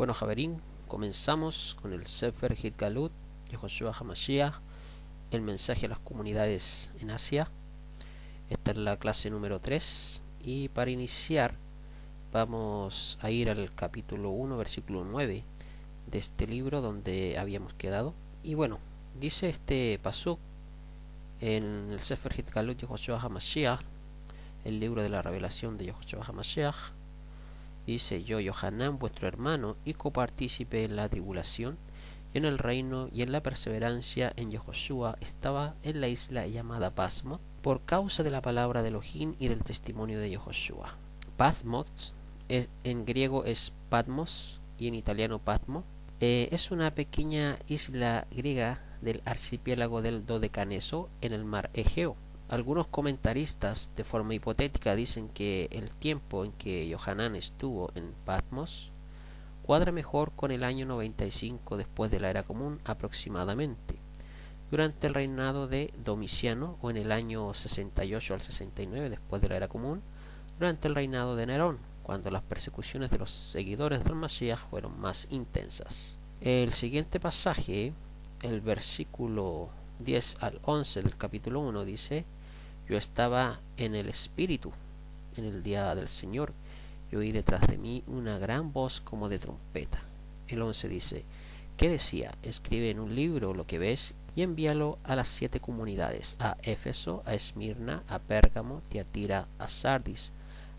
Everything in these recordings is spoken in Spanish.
Bueno, Javerín, comenzamos con el Sefer Hitgalut, Yehoshua HaMashiach, el mensaje a las comunidades en Asia. Esta es la clase número 3 y para iniciar vamos a ir al capítulo 1, versículo 9 de este libro donde habíamos quedado. Y bueno, dice este pasuk en el Sefer Hitgalut Yehoshua HaMashiach, el libro de la revelación de Yehoshua HaMashiach. Dice: yo, Yohanan, vuestro hermano y copartícipe en la tribulación, en el reino y en la perseverancia en Yehoshua, estaba en la isla llamada Pasmos, por causa de la palabra de Elohim y del testimonio de Yehoshua. Pasmos en griego es Patmos y en italiano Patmo. Es una pequeña isla griega del archipiélago del Dodecaneso en el mar Egeo. Algunos comentaristas de forma hipotética dicen que el tiempo en que Yohanan estuvo en Patmos cuadra mejor con el año 95 después de la era común aproximadamente, durante el reinado de Domiciano, o en el año 68 al 69 después de la era común, durante el reinado de Nerón, cuando las persecuciones de los seguidores del Mashiach fueron más intensas. El siguiente pasaje, el versículo 10 al 11 del capítulo 1 dice: yo estaba en el espíritu en el día del Señor, y oí detrás de mí una gran voz como de trompeta. El 11 dice: ¿qué decía? Escribe en un libro lo que ves y envíalo a las 7 comunidades: a Éfeso, a Esmirna, a Pérgamo, Tiatira, a Sardis,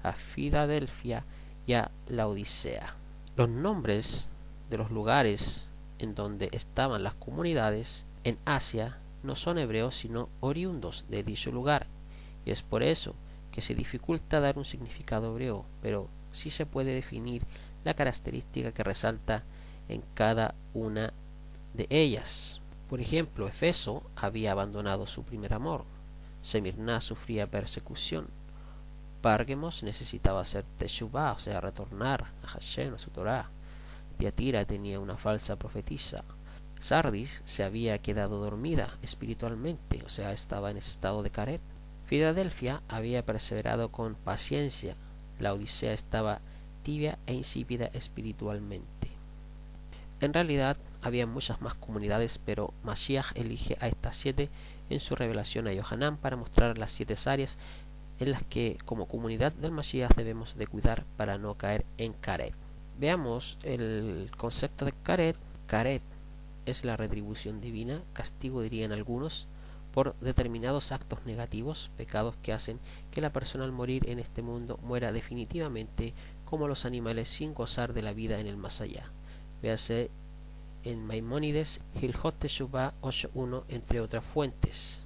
a Filadelfia y a Laodicea. Los nombres de los lugares en donde estaban las comunidades en Asia no son hebreos sino oriundos de dicho lugar, y es por eso que se dificulta dar un significado hebreo, pero sí se puede definir la característica que resalta en cada una de ellas. Por ejemplo, Éfeso había abandonado su primer amor, Semirná sufría persecución, Párgamos necesitaba hacer teshuvá, o sea, retornar a Hashem, a su Torah, Tiatira tenía una falsa profetisa, Sardis se había quedado dormida espiritualmente, o sea, estaba en ese estado de caret. Filadelfia había perseverado con paciencia, la Odisea estaba tibia e insípida espiritualmente. En realidad había muchas más comunidades, pero Mashiach elige a estas 7 en su revelación a Yohanan para mostrar las 7 áreas en las que como comunidad del Mashiach debemos de cuidar para no caer en caret. Veamos el concepto de caret. Caret es la retribución divina, castigo dirían algunos, por determinados actos negativos, pecados que hacen que la persona al morir en este mundo muera definitivamente como los animales sin gozar de la vida en el más allá. Véase en Maimónides, Hilhot Teshuvah 8.1, entre otras fuentes.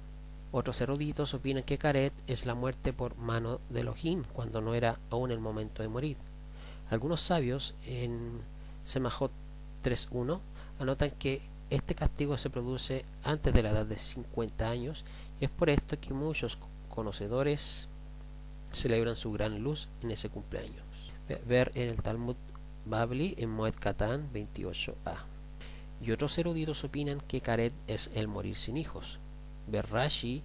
Otros eruditos opinan que caret es la muerte por mano de Elohim, cuando no era aún el momento de morir. Algunos sabios en Semajot 3.1 anotan que este castigo se produce antes de la edad de 50 años, y es por esto que muchos conocedores celebran su gran luz en ese cumpleaños. Ver en el Talmud Babli en Moed Katan 28a. Y otros eruditos opinan que caret es el morir sin hijos. Ver Rashi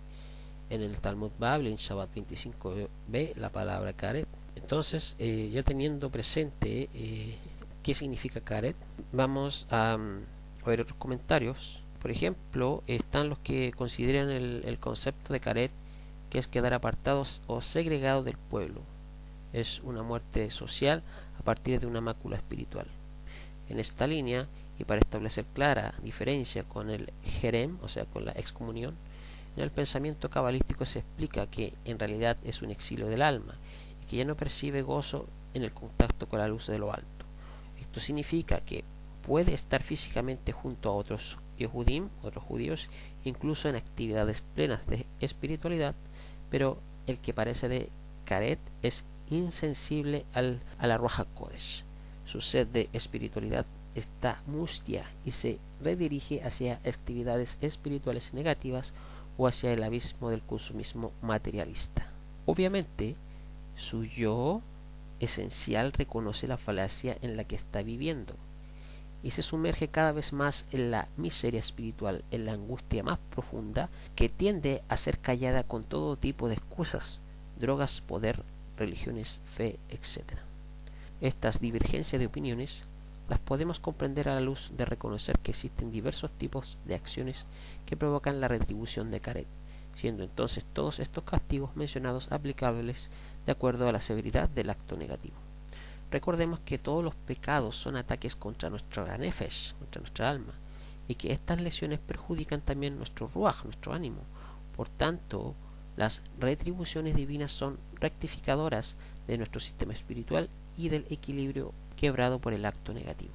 en el Talmud Babli en Shabbat 25b la palabra caret. Entonces, ya teniendo presente qué significa caret, vamos a ver otros comentarios. Por ejemplo, están los que consideran el concepto de caret, que es quedar apartados o segregados del pueblo. Es una muerte social a partir de una mácula espiritual. En esta línea, y para establecer clara diferencia con el jerem, o sea, con la excomunión, en el pensamiento cabalístico se explica que en realidad es un exilio del alma, y que ya no percibe gozo en el contacto con la luz de lo alto. Esto significa que puede estar físicamente junto a otros Yehudim, otros judíos, incluso en actividades plenas de espiritualidad, pero el que parece de caret es insensible a la Ruach HaKodesh. Su sed de espiritualidad está mustia y se redirige hacia actividades espirituales negativas o hacia el abismo del consumismo materialista. Obviamente, su yo esencial reconoce la falacia en la que está viviendo y se sumerge cada vez más en la miseria espiritual, en la angustia más profunda, que tiende a ser callada con todo tipo de excusas, drogas, poder, religiones, fe, etc. Estas divergencias de opiniones las podemos comprender a la luz de reconocer que existen diversos tipos de acciones que provocan la retribución de Karet, siendo entonces todos estos castigos mencionados aplicables de acuerdo a la severidad del acto negativo. Recordemos que todos los pecados son ataques contra nuestra nefesh, contra nuestra alma, y que estas lesiones perjudican también nuestro ruach, nuestro ánimo. Por tanto, las retribuciones divinas son rectificadoras de nuestro sistema espiritual y del equilibrio quebrado por el acto negativo.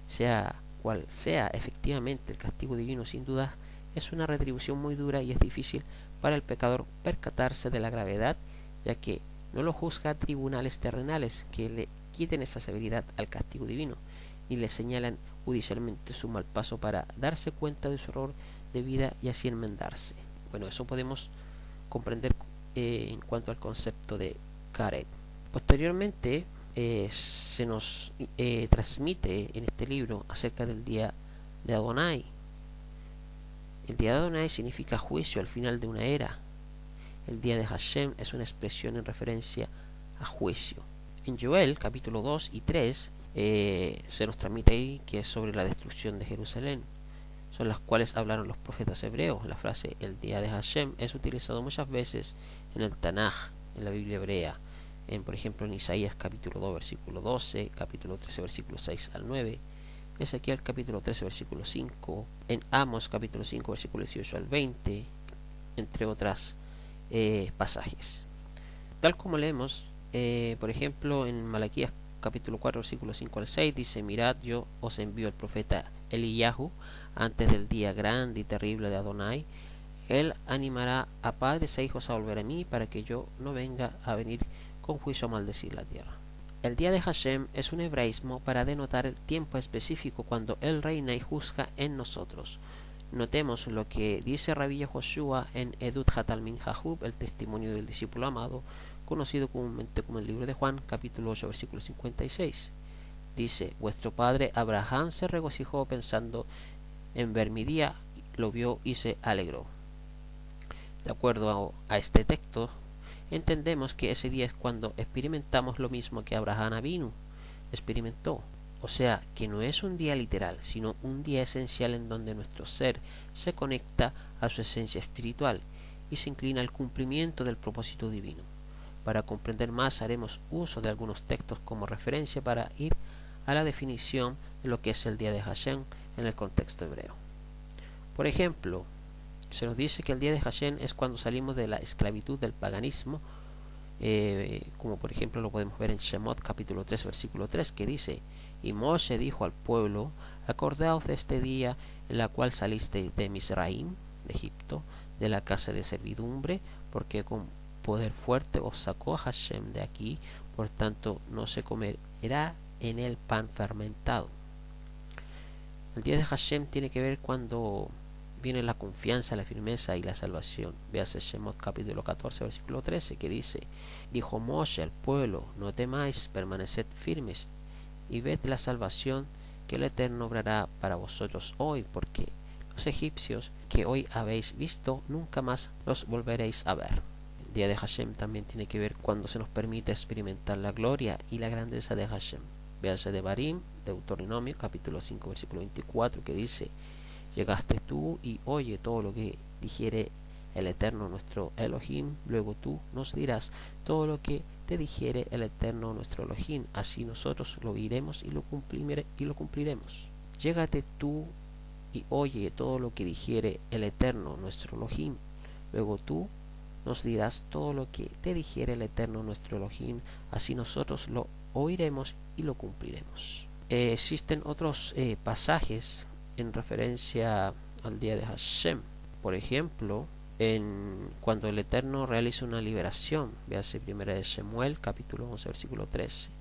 Sea cual sea efectivamente el castigo divino, sin duda es una retribución muy dura y es difícil para el pecador percatarse de la gravedad, ya que no lo juzga tribunales terrenales que le quiten esa severidad al castigo divino, ni le señalan judicialmente su mal paso para darse cuenta de su error de vida y así enmendarse. Bueno, eso podemos comprender en cuanto al concepto de Karet. Posteriormente se nos transmite en este libro acerca del día de Adonai. El día de Adonai significa juicio al final de una era. El día de Hashem es una expresión en referencia a juicio. En Joel capítulo 2 y 3 se nos transmite ahí que es sobre la destrucción de Jerusalén, son las cuales hablaron los profetas hebreos. La frase el día de Hashem es utilizado muchas veces en el Tanaj, en la Biblia hebrea, por ejemplo en Isaías capítulo 2 versículo 12, capítulo 13 versículo 6 al 9, Ezequiel capítulo 13 versículo 5, en Amos capítulo 5 versículo 18 al 20, entre otras pasajes. Tal como leemos, por ejemplo, en Malaquías capítulo 4 versículo 5 al 6 dice: mirad, yo os envío el profeta Eliyahu antes del día grande y terrible de Adonai. Él animará a padres e hijos a volver a mí, para que yo no venga a venir con juicio a maldecir la tierra. El día de Hashem es un hebraísmo para denotar el tiempo específico cuando Él reina y juzga en nosotros. Notemos lo que dice Rabbi Yehoshua en Edut Hatalmin Jahub, el testimonio del discípulo amado, conocido comúnmente como el libro de Juan, capítulo 8, versículo 56. Dice: vuestro padre Abraham se regocijó pensando en ver mi día, lo vio y se alegró. De acuerdo a este texto, entendemos que ese día es cuando experimentamos lo mismo que Abraham Avinu experimentó. O sea, que no es un día literal, sino un día esencial en donde nuestro ser se conecta a su esencia espiritual y se inclina al cumplimiento del propósito divino. Para comprender más haremos uso de algunos textos como referencia para ir a la definición de lo que es el día de Hashem en el contexto hebreo. Por ejemplo, se nos dice que el día de Hashem es cuando salimos de la esclavitud del paganismo, como por ejemplo lo podemos ver en Shemot capítulo 3 versículo 3, que dice: y Moshe dijo al pueblo: acordaos de este día en la cual saliste de Misraim, de Egipto, de la casa de servidumbre, porque con poder fuerte os sacó Hashem de aquí, por tanto no se comerá en el pan fermentado. El día de Hashem tiene que ver cuando viene la confianza, la firmeza y la salvación. Véase Shemot capítulo 14 versículo 13, que dice: dijo Moshe al pueblo: no temáis, permaneced firmes y ved la salvación que el Eterno obrará para vosotros hoy, porque los egipcios que hoy habéis visto nunca más los volveréis a ver. El día de Hashem también tiene que ver cuando se nos permite experimentar la gloria y la grandeza de Hashem. Véase Devarim, Deuteronomio capítulo 5 versículo 24, que dice: llegaste tú y oye todo lo que dijere el Eterno nuestro Elohim, luego tú nos dirás todo lo que te dijere el Eterno nuestro Elohim, así nosotros lo oiremos y lo cumpliremos. Llégate tú y oye todo lo que dijere el Eterno nuestro Elohim, luego tú nos dirás todo lo que te dijere el Eterno nuestro Elohim, así nosotros lo oiremos y lo cumpliremos. Existen otros pasajes en referencia al día de Hashem. Por ejemplo, cuando el Eterno realiza una liberación, véase primera de Shemuel capítulo 11 versículo 13.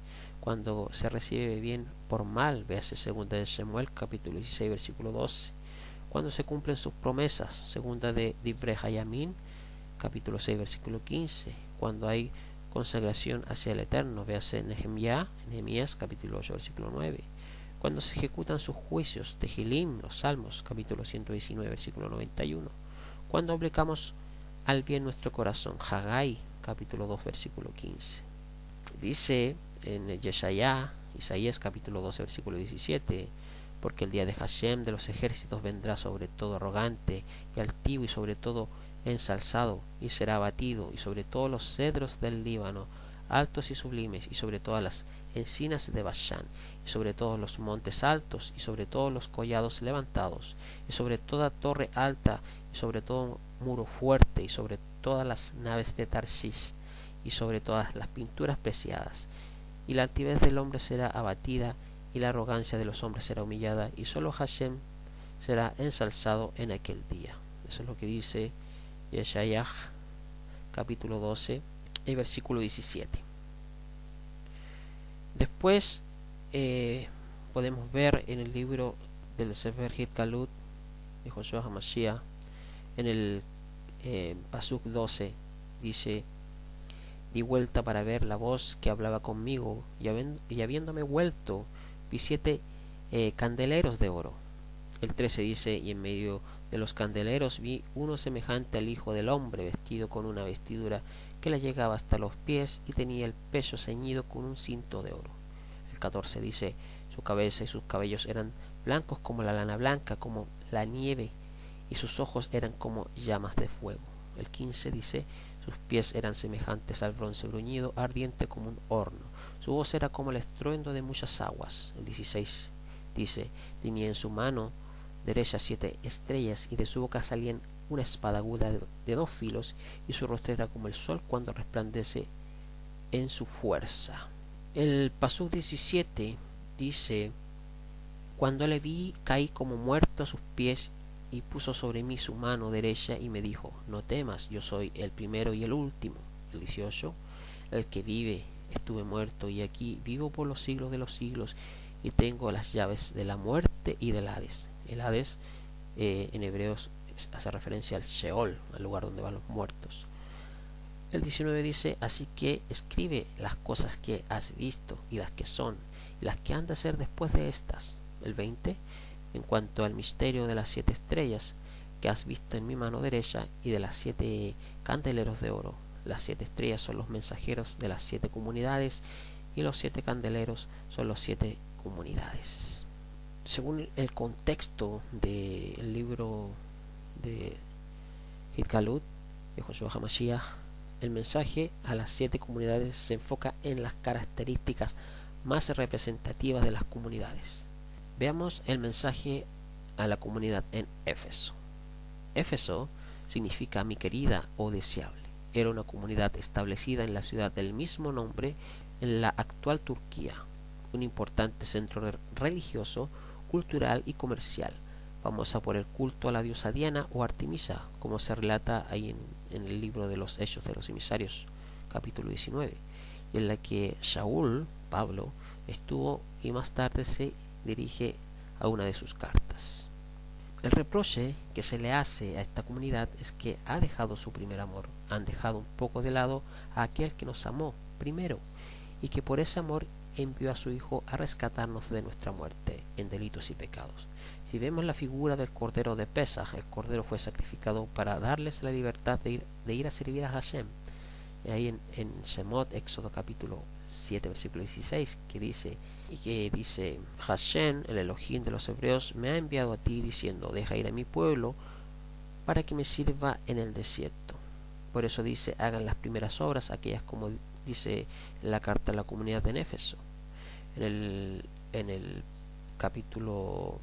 Cuando se recibe bien por mal, véase segunda de Shemuel capítulo 16 versículo 12. Cuando se cumplen sus promesas, segunda de Divrei Hayamin capítulo 6 versículo 15. Cuando hay consagración hacia el Eterno, véase Nehemías capítulo 8 versículo 9. Cuando se ejecutan sus juicios, Tehilim, los Salmos, capítulo 119, versículo 91. Cuando aplicamos al bien nuestro corazón, Haggai, capítulo 2, versículo 15. Dice en Yeshayá, Isaías capítulo 12 versículo 17, porque el día de Hashem de los ejércitos vendrá sobre todo arrogante y altivo y sobre todo ensalzado, y será abatido, y sobre todos los cedros del Líbano, altos y sublimes, y sobre todas las encinas de Bashán, y sobre todos los montes altos, y sobre todos los collados levantados, y sobre toda torre alta, y sobre todo muro fuerte, y sobre todas las naves de Tarshish, y sobre todas las pinturas preciadas. Y la altivez del hombre será abatida, y la arrogancia de los hombres será humillada, y solo Hashem será ensalzado en aquel día. Eso es lo que dice Yeshayah capítulo 12 y versículo 17. Después podemos ver en el libro del Sefer Hitgalut de Josué HaMashiach, en el Pasuk 12, dice: di vuelta para ver la voz que hablaba conmigo, y habiéndome vuelto vi 7 candeleros de oro. El 13 dice: y en medio de los candeleros vi uno semejante al Hijo del Hombre, vestido con una vestidura que le llegaba hasta los pies, y tenía el pecho ceñido con un cinto de oro. El 14 dice: su cabeza y sus cabellos eran blancos como la lana blanca, como la nieve, y sus ojos eran como llamas de fuego. El 15 dice: sus pies eran semejantes al bronce bruñido, ardiente como un horno. Su voz era como el estruendo de muchas aguas. El 16 dice: tenía en su mano derecha 7 estrellas, y de su boca salían una espada aguda de 2 filos, y su rostro era como el sol cuando resplandece en su fuerza. El Pasuk 17 dice: cuando le vi, caí como muerto a sus pies, y puso sobre mí su mano derecha y me dijo: no temas, yo soy el primero y el último. El 18: el que vive, estuve muerto, y aquí vivo por los siglos de los siglos, y tengo las llaves de la muerte y del Hades. El Hades en hebreos hace referencia al Sheol, al lugar donde van los muertos. El 19 dice: así que escribe las cosas que has visto, y las que son, y las que han de ser después de estas. El 20: en cuanto al misterio de las 7 estrellas que has visto en mi mano derecha, y de las 7 candeleros de oro. Las 7 estrellas son los mensajeros de las 7 comunidades, y los 7 candeleros son los 7 comunidades. Según el contexto del libro de Hitgalut de Josué HaMashiach, el mensaje a las 7 comunidades se enfoca en las características más representativas de las comunidades. Veamos el mensaje a la comunidad en Éfeso. Éfeso significa mi querida o deseable. Era una comunidad establecida en la ciudad del mismo nombre en la actual Turquía, un importante centro religioso, cultural y comercial, famosa por el culto a la diosa Diana o Artemisa, como se relata ahí en el libro de los Hechos de los Emisarios, capítulo 19, y en la que Shaul, Pablo, estuvo, y más tarde se dirige a una de sus cartas. El reproche que se le hace a esta comunidad es que ha dejado su primer amor, han dejado un poco de lado a aquel que nos amó primero, y que por ese amor envió a su Hijo a rescatarnos de nuestra muerte en delitos y pecados. Si vemos la figura del Cordero de Pesaj, el Cordero fue sacrificado para darles la libertad de ir a servir a Hashem. Y ahí en Shemot, Éxodo capítulo 7, versículo 16, que dice: Hashem, el Elohim de los hebreos, me ha enviado a ti diciendo: deja ir a mi pueblo para que me sirva en el desierto. Por eso dice: hagan las primeras obras, aquellas como dice en la carta a la comunidad de Éfeso. En el capítulo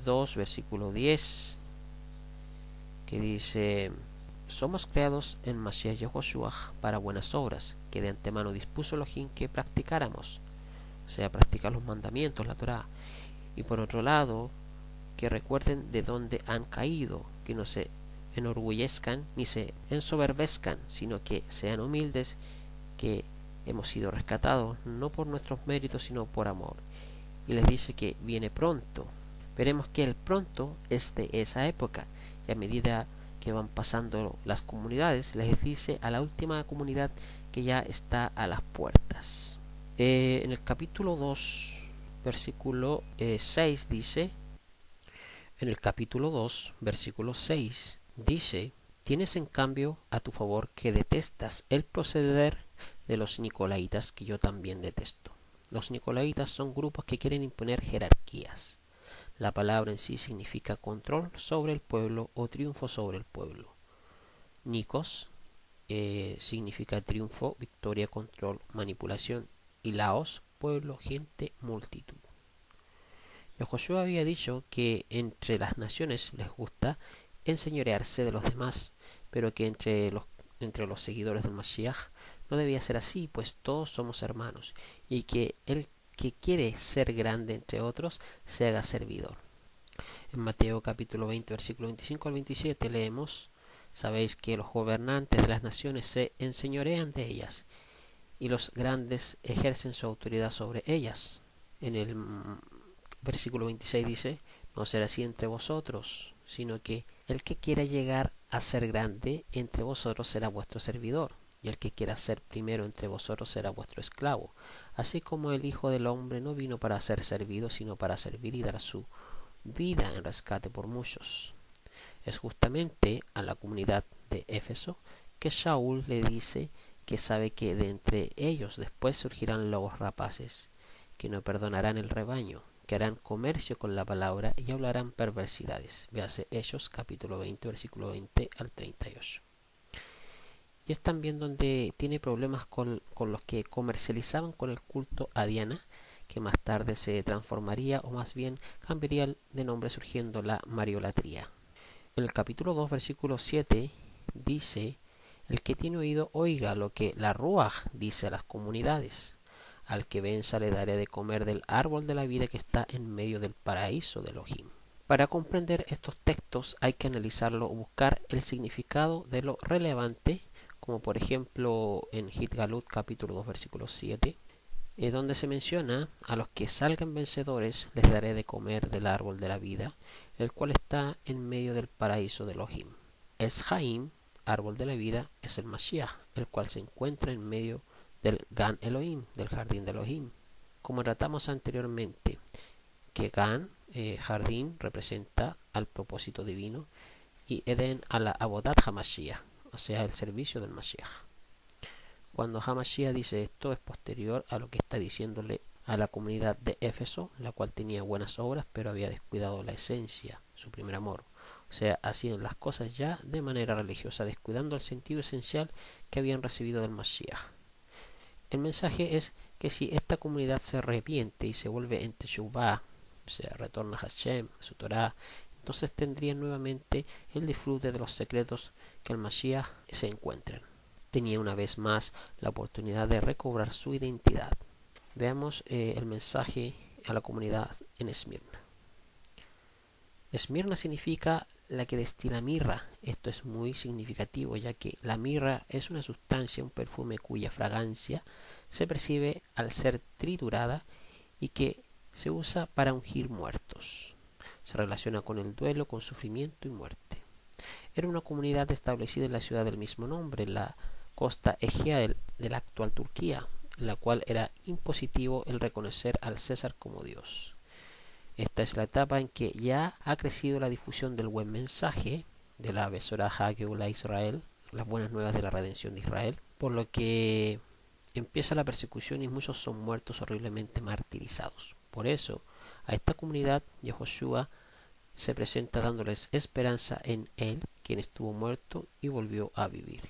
2, versículo 10, que dice: somos creados en Mashiach Yehoshua para buenas obras, que de antemano dispuso Elohim que practicáramos, o sea, practicar los mandamientos, la Torah. Y por otro lado, que recuerden de dónde han caído, que no se enorgullezcan ni se ensoberbezcan, sino que sean humildes, que hemos sido rescatados no por nuestros méritos sino por amor. Y les dice que viene pronto. Veremos que el pronto es de esa época, y a medida que van pasando las comunidades, les dice a la última comunidad que ya está a las puertas. En el capítulo 2, versículo 6 dice: en el capítulo 2, versículo 6 dice: tienes en cambio a tu favor que detestas el proceder de los nicolaitas, que yo también detesto. Los nicolaitas son grupos que quieren imponer jerarquías. La palabra en sí significa control sobre el pueblo o triunfo sobre el pueblo. Nikos significa triunfo, victoria, control, manipulación. Y laos, pueblo, gente, multitud. Yehoshua había dicho que entre las naciones les gusta enseñorearse de los demás, pero que entre los seguidores del Mashiach no debía ser así, pues todos somos hermanos, y que el que quiere ser grande entre otros se haga servidor. En Mateo capítulo 20, versículo 25 al 27 leemos: Sabéis que los gobernantes de las naciones se enseñorean de ellas, y los grandes ejercen su autoridad sobre ellas. En el versículo 26 dice: No será así entre vosotros, sino que el que quiera llegar a ser grande entre vosotros será vuestro servidor, y el que quiera ser primero entre vosotros será vuestro esclavo. Así como el Hijo del Hombre no vino para ser servido, sino para servir y dar su vida en rescate por muchos. Es justamente a la comunidad de Éfeso que Shaul le dice que sabe que de entre ellos después surgirán lobos rapaces, que no perdonarán el rebaño, que harán comercio con la palabra y hablarán perversidades. Véase Hechos capítulo 20, versículo 20 al 38. Y es también donde tiene problemas con los que comercializaban con el culto a Diana, que más tarde se transformaría o más bien cambiaría de nombre surgiendo la mariolatría. En el capítulo 2, versículo 7 dice: El que tiene oído oiga lo que la Ruaj dice a las comunidades. Al que venza le daré de comer del árbol de la vida que está en medio del paraíso de Elohim. Para comprender estos textos hay que analizarlo o buscar el significado de lo relevante, como por ejemplo en Hitgalut capítulo 2 versículo 7, donde se menciona: a los que salgan vencedores les daré de comer del árbol de la vida, el cual está en medio del paraíso de Elohim. Es Haim, árbol de la vida, es el Mashiach, el cual se encuentra en medio del Gan Elohim, del jardín de Elohim. Como tratamos anteriormente, que Gan, jardín, representa al propósito divino, y Eden a la Abodat HaMashiach, o sea, el servicio del Mashiach. Cuando HaMashiach dice esto, es posterior a lo que está diciéndole a la comunidad de Éfeso, la cual tenía buenas obras, pero había descuidado la esencia, su primer amor. O sea, hacían las cosas ya de manera religiosa, descuidando el sentido esencial que habían recibido del Mashiach. El mensaje es que si esta comunidad se arrepiente y se vuelve en Teshuvah, o sea, retorna a Hashem, a su Torah, entonces tendrían nuevamente el disfrute de los secretos que el Mashiach se encuentran. Tenía una vez más la oportunidad de recobrar su identidad. Veamos el mensaje a la comunidad en Esmirna. Esmirna significa la que destila mirra. Esto es muy significativo, ya que la mirra es una sustancia, un perfume cuya fragancia se percibe al ser triturada y que se usa para ungir muertos. Se relaciona con el duelo, con sufrimiento y muerte. Era una comunidad establecida en la ciudad del mismo nombre, en la costa egea de la actual Turquía, en la cual era impositivo el reconocer al César como Dios. Esta es la etapa en que ya ha crecido la difusión del buen mensaje de la Besorah HaGeulah Israel, las buenas nuevas de la redención de Israel, por lo que empieza la persecución y muchos son muertos horriblemente martirizados. Por eso, a esta comunidad Yehoshua se presenta dándoles esperanza en Él, quien estuvo muerto y volvió a vivir.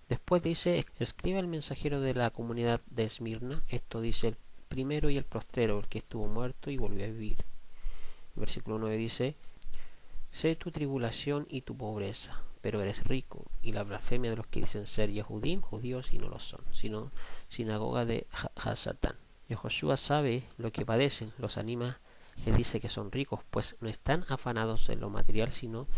Después dice: escribe al mensajero de la comunidad de Esmirna, esto dice el primero y el postrero, el que estuvo muerto y volvió a vivir. El versículo 9 dice: sé tu tribulación y tu pobreza, pero eres rico, y la blasfemia de los que dicen ser Yehudim, judíos, y no lo son, sino sinagoga de Hasatán. Yehoshua sabe lo que padecen, los anima, les dice que son ricos, pues no están afanados en lo material, sino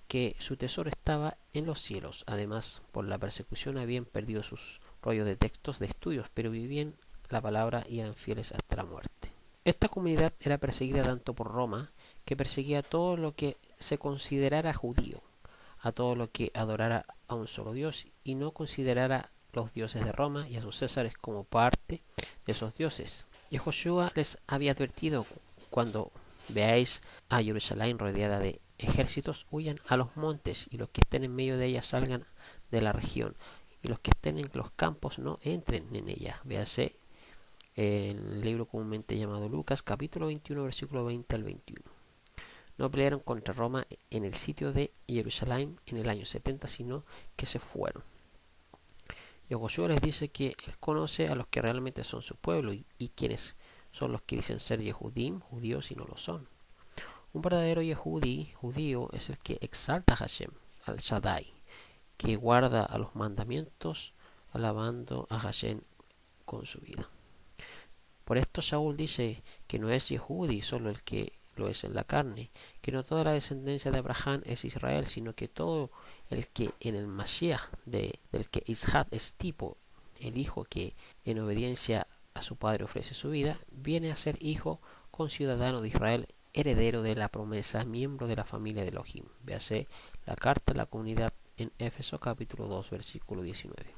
que su tesoro estaba en los cielos. Además, por la persecución habían perdido sus rollos de textos de estudios, pero vivían la palabra y eran fieles hasta la muerte. Esta comunidad era perseguida tanto por Roma, que perseguía a todo lo que se considerara judío, a todo lo que adorara a un solo Dios y no considerara los dioses de Roma y a sus césares como parte de esos dioses. Yehoshua les había advertido: cuando veáis a Jerusalén rodeada de ejércitos, huyan a los montes, y los que estén en medio de ella salgan de la región, y los que estén en los campos no entren en ella. Véase el libro comúnmente llamado Lucas, capítulo 21, versículo 20 al 21. No pelearon contra Roma en el sitio de Jerusalén en el año 70, sino que se fueron. Y Josué les dice que él conoce a los que realmente son su pueblo y quienes son los que dicen ser Yehudim, judíos, y no lo son. Un verdadero Yehudí, judío, es el que exalta a Hashem, al Shaddai, que guarda a los mandamientos, alabando a Hashem con su vida. Por esto Saúl dice que no es Yehudí solo el que lo es en la carne, que no toda la descendencia de Abraham es Israel, sino que todo el que en el Mashiach del que Isaac es tipo, el hijo que en obediencia a su padre ofrece su vida, viene a ser hijo conciudadano de Israel, heredero de la promesa, miembro de la familia de Elohim. Véase la carta a la comunidad en Éfeso capítulo 2 versículo 19.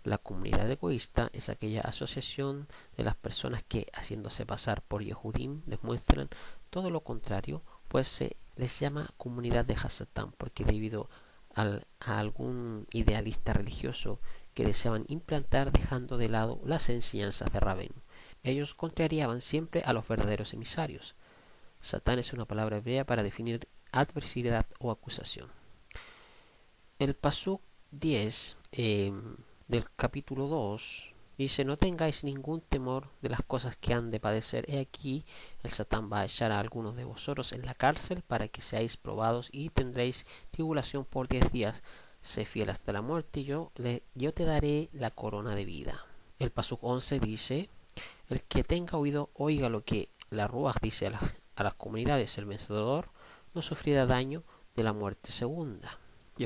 La comunidad egoísta es aquella asociación de las personas que, haciéndose pasar por Yehudim, demuestran todo lo contrario, pues se les llama comunidad de Hasatán, porque debido a algún idealista religioso que deseaban implantar dejando de lado las enseñanzas de Rabenu. Ellos contrariaban siempre a los verdaderos emisarios. Satán es una palabra hebrea para definir adversidad o acusación. El pasuk 10 del capítulo 2 dice: no tengáis ningún temor de las cosas que han de padecer. He aquí, el Satán va a echar a algunos de vosotros en la cárcel para que seáis probados y tendréis tribulación por 10 días. Sé fiel hasta la muerte y yo te daré la corona de vida. El pasuk 11 dice: el que tenga oído oiga lo que la Ruach dice a las comunidades. El vencedor no sufrirá daño de la muerte segunda.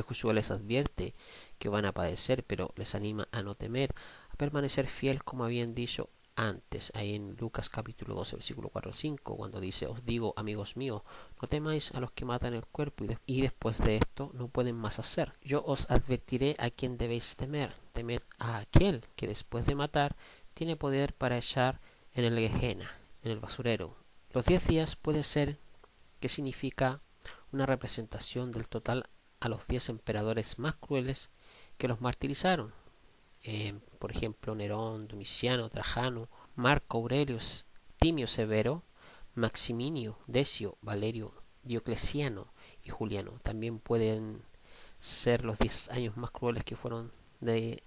Josué les advierte que van a padecer, pero les anima a no temer, a permanecer fiel como habían dicho antes, ahí en Lucas capítulo 12 versículo 4 al 5, cuando dice: os digo, amigos míos, no temáis a los que matan el cuerpo y después de esto no pueden más hacer. Yo os advertiré a quién debéis temer. Temed a aquel que después de matar tiene poder para echar en el Gehenna, en el basurero. Los 10 días puede ser que significa una representación del total a los 10 emperadores más crueles que los martirizaron. Por ejemplo, Nerón, Domiciano, Trajano, Marco Aurelio, Timio Severo, Maximinio, Decio, Valerio, Diocleciano y Juliano. También pueden ser los 10 años más crueles que fueron de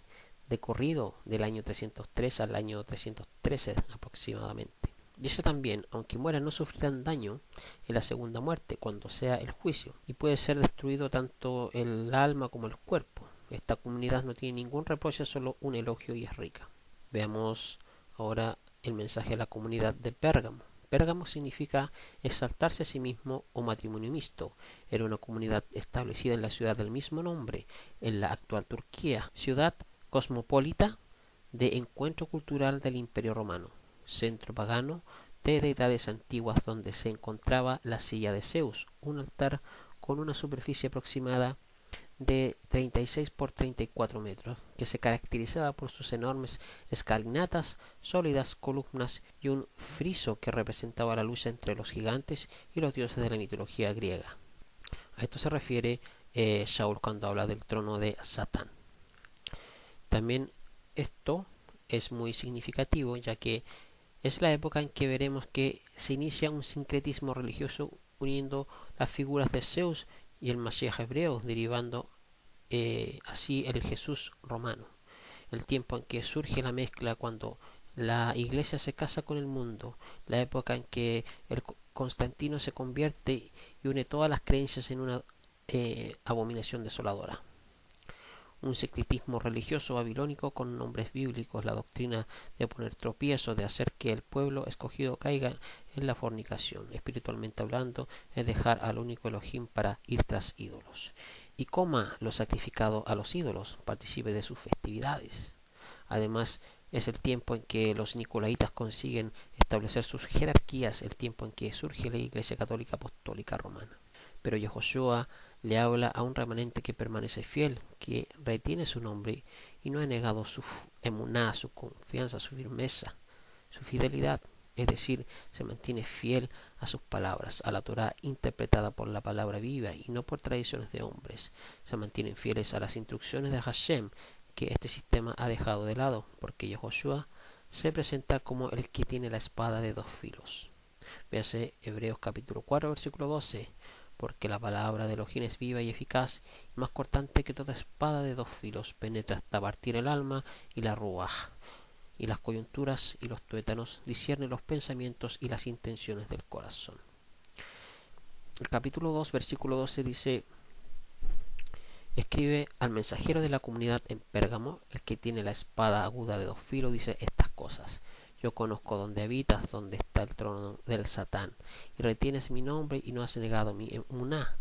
corrido del año 303 al año 313 aproximadamente. Dice también: aunque mueran no sufrirán daño en la segunda muerte, cuando sea el juicio, y puede ser destruido tanto el alma como el cuerpo. Esta comunidad no tiene ningún reproche, solo un elogio, y es rica. Veamos ahora el mensaje a la comunidad de Pérgamo. Pérgamo significa exaltarse a sí mismo o matrimonio mixto. Era una comunidad establecida en la ciudad del mismo nombre, en la actual Turquía, ciudad cosmopolita de encuentro cultural del Imperio Romano, centro pagano de deidades antiguas donde se encontraba la silla de Zeus, un altar con una superficie aproximada de 36 por 34 metros, que se caracterizaba por sus enormes escalinatas, sólidas columnas y un friso que representaba la lucha entre los gigantes y los dioses de la mitología griega. A esto se refiere Saúl cuando habla del trono de Satán. También esto es muy significativo, ya que es la época en que veremos que se inicia un sincretismo religioso uniendo las figuras de Zeus y el Mashiach hebreo, derivando así el Jesús romano. El tiempo en que surge la mezcla cuando la iglesia se casa con el mundo, la época en que el Constantino se convierte y une todas las creencias en una abominación desoladora. Un secretismo religioso babilónico con nombres bíblicos, la doctrina de poner tropiezo, de hacer que el pueblo escogido caiga en la fornicación. Espiritualmente hablando, es dejar al único Elohim para ir tras ídolos. Y coma lo sacrificado a los ídolos, participe de sus festividades. Además, es el tiempo en que los nicolaitas consiguen establecer sus jerarquías, el tiempo en que surge la Iglesia Católica Apostólica Romana. Pero Yehoshua le habla a un remanente que permanece fiel, que retiene su nombre y no ha negado su emuná, su confianza, su firmeza, su fidelidad. Es decir, se mantiene fiel a sus palabras, a la Torá interpretada por la palabra viva y no por tradiciones de hombres. Se mantienen fieles a las instrucciones de Hashem, que este sistema ha dejado de lado, porque Yehoshua se presenta como el que tiene la espada de dos filos. Véase Hebreos capítulo 4 versículo 12, porque la palabra de Elohim es viva y eficaz, y más cortante que toda espada de dos filos, penetra hasta partir el alma y la ruaj, y las coyunturas y los tuétanos, discierne los pensamientos y las intenciones del corazón. El capítulo 2 versículo 12 dice: escribe al mensajero de la comunidad en Pérgamo, el que tiene la espada aguda de dos filos, dice estas cosas: yo conozco dónde habitas, dónde está el trono del Satán, y retienes mi nombre y no has negado mi emuná,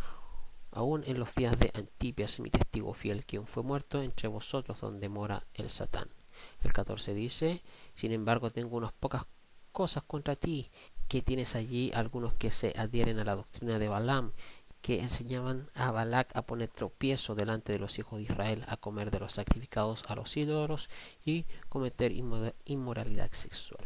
aún en los días de Antipas, mi testigo fiel, quien fue muerto entre vosotros, donde mora el Satán. El 14 dice: sin embargo tengo unas pocas cosas contra ti, que tienes allí algunos que se adhieren a la doctrina de Balaam, que enseñaban a Balac a poner tropiezo delante de los hijos de Israel, a comer de los sacrificados a los ídolos y cometer inmoralidad sexual.